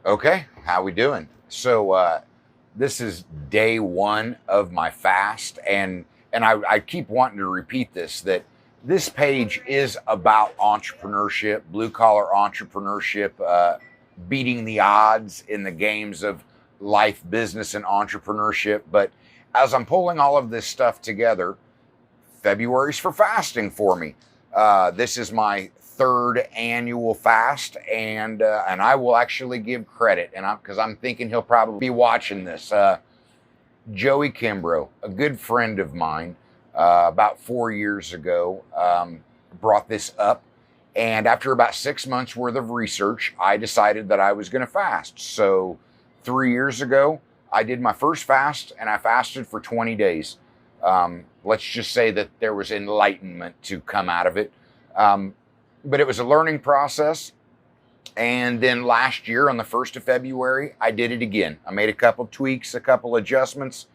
Okay, how we doing? So this is day one of my fast, and I keep wanting to repeat this that this page is about entrepreneurship, blue collar entrepreneurship, beating the odds in the games of life, business, and entrepreneurship. But as I'm pulling all of this stuff together, February's for fasting for me. This is my third annual fast, and I will actually give credit, and because I'm thinking he'll probably be watching this. Joey Kimbrough, a good friend of mine, about 4 years ago, brought this up, and after about 6 months worth of research, I decided that I was going to fast. So 3 years ago, I did my first fast, and I fasted for 20 days. Let's just say that there was enlightenment to come out of it. But it was a learning process. And then last year on the 1st of February, I did it again. I made a couple tweaks, a couple adjustments.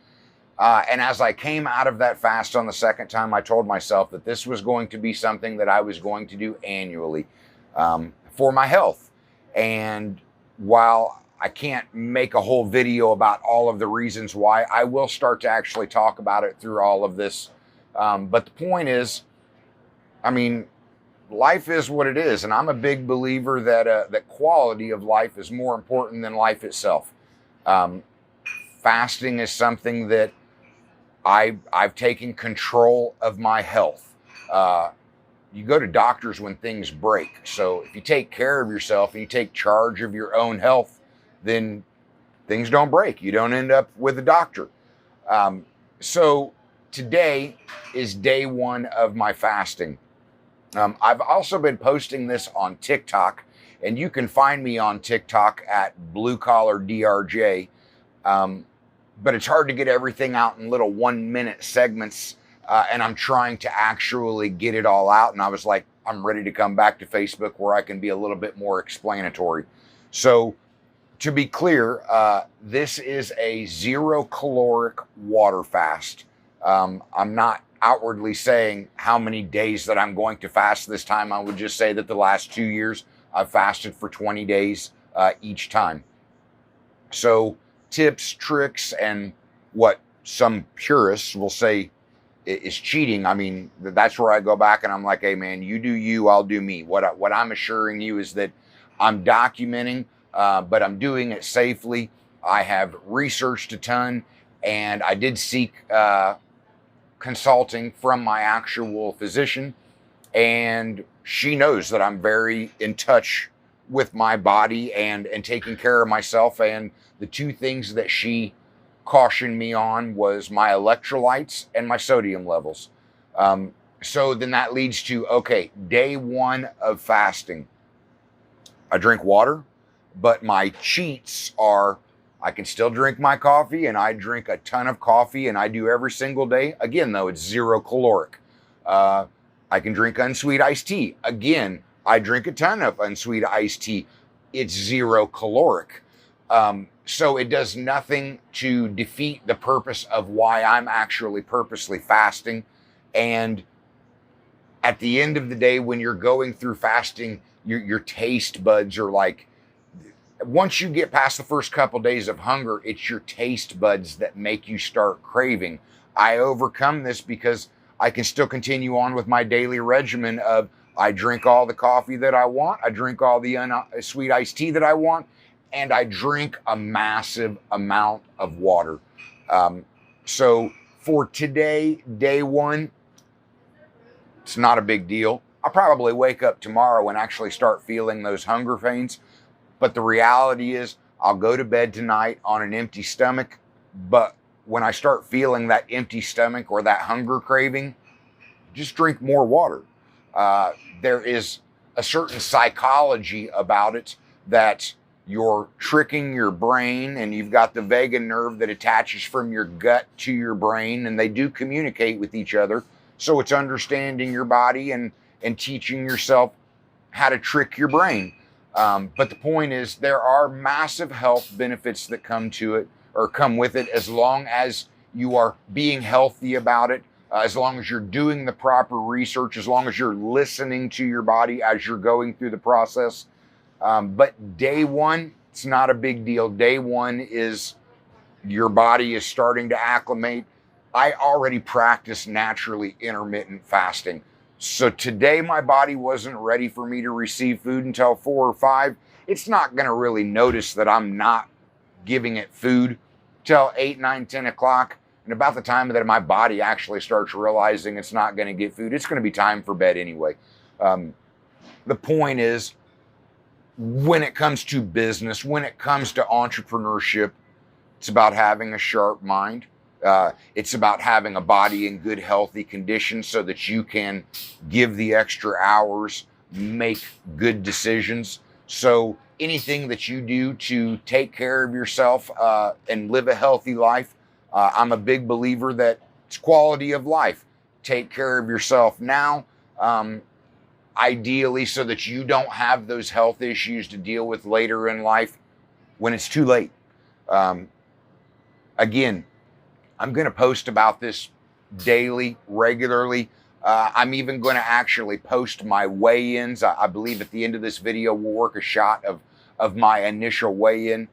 And as I came out of that fast on the second time, I told myself that this was going to be something that I was going to do annually for my health. And while I can't make a whole video about all of the reasons why, I will start to actually talk about it through all of this. But the point is, I mean, life is what it is, and I'm a big believer that that quality of life is more important than life itself. Fasting is something that I've taken control of my health. You go to doctors when things break. So if you take care of yourself and you take charge of your own health, then things don't break. You don't end up with a doctor. So today is day one of my fasting. I've also been posting this on TikTok, and you can find me on TikTok at Blue Collar DRJ. But it's hard to get everything out in little 1-minute segments, and I'm trying to actually get it all out. And I was like, I'm ready to come back to Facebook where I can be a little bit more explanatory. So to be clear, this is a 0-caloric water fast. I'm not outwardly saying how many days that I'm going to fast this time. I would just say that the last 2 years I've fasted for 20 days each time. So tips, tricks, and what some purists will say is cheating. I mean, that's where I go back and I'm like, hey man, you do you, I'll do me. What I'm assuring you is that I'm documenting, but I'm doing it safely. I have researched a ton, and I did seek consulting from my actual physician, and she knows that I'm very in touch with my body and taking care of myself. And the two things that she cautioned me on was my electrolytes and my sodium levels. So then that leads to, okay, day one of fasting. I drink water, but my cheats are I can still drink my coffee, and I drink a ton of coffee, and I do every single day. Again, though, it's 0-caloric. I can drink unsweet iced tea. Again, I drink a ton of unsweet iced tea. It's 0-caloric. So it does nothing to defeat the purpose of why I'm actually purposely fasting. And at the end of the day, when you're going through fasting, your taste buds are like, once you get past the first couple days of hunger, it's your taste buds that make you start craving. I overcome this because I can still continue on with my daily regimen of I drink all the coffee that I want, I drink all the sweet iced tea that I want, and I drink a massive amount of water. So for today, day one, it's not a big deal. I'll probably wake up tomorrow and actually start feeling those hunger pains. But the reality is I'll go to bed tonight on an empty stomach. But when I start feeling that empty stomach or that hunger craving, just drink more water. There is a certain psychology about it that you're tricking your brain, and you've got the vagus nerve that attaches from your gut to your brain, and they do communicate with each other. So it's understanding your body and teaching yourself how to trick your brain. But the point is, there are massive health benefits that come to it or come with it, as long as you are being healthy about it, as long as you're doing the proper research, as long as you're listening to your body as you're going through the process. But day one, It's not a big deal. Day one is your body is starting to acclimate. I already practice naturally intermittent fasting. So today my body wasn't ready for me to receive food until 4 or 5. It's not going to really notice that I'm not giving it food till 8, 9, 10 o'clock. And about the time that my body actually starts realizing it's not going to get food, it's going to be time for bed anyway. The point is, when it comes to business, when it comes to entrepreneurship, it's about having a sharp mind. It's about having a body in good, healthy condition so that you can give the extra hours, make good decisions. So anything that you do to take care of yourself and live a healthy life, I'm a big believer that it's quality of life. Take care of yourself now, ideally so that you don't have those health issues to deal with later in life when it's too late. Again, I'm going to post about this daily, regularly. I'm even going to actually post my weigh-ins. I believe at the end of this video, we'll work a shot of my initial weigh-in,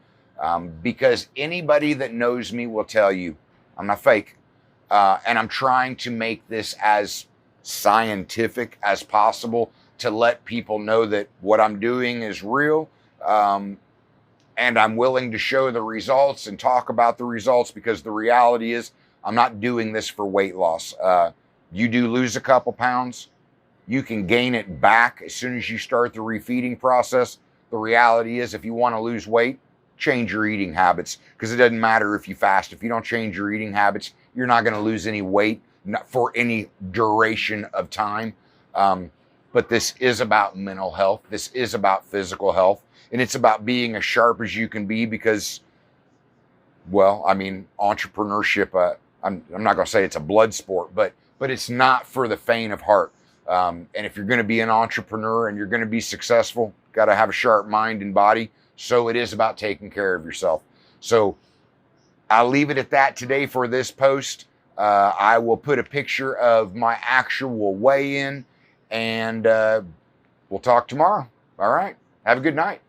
because anybody that knows me will tell you I'm not fake. And I'm trying to make this as scientific as possible to let people know that what I'm doing is real. And I'm willing to show the results and talk about the results, because the reality is I'm not doing this for weight loss. You do lose a couple pounds, you can gain it back as soon as you start the refeeding process. The reality is, if you want to lose weight, change your eating habits, because it doesn't matter if you fast. If you don't change your eating habits, you're not going to lose any weight for any duration of time. But this is about mental health. This is about physical health. And it's about being as sharp as you can be, because, well, I mean, entrepreneurship, I'm not going to say it's a blood sport, but it's not for the faint of heart. And if you're going to be an entrepreneur and you're going to be successful, got to have a sharp mind and body. So it is about taking care of yourself. So I'll leave it at that today for this post. I will put a picture of my actual weigh-in, and we'll talk tomorrow. All right. Have a good night.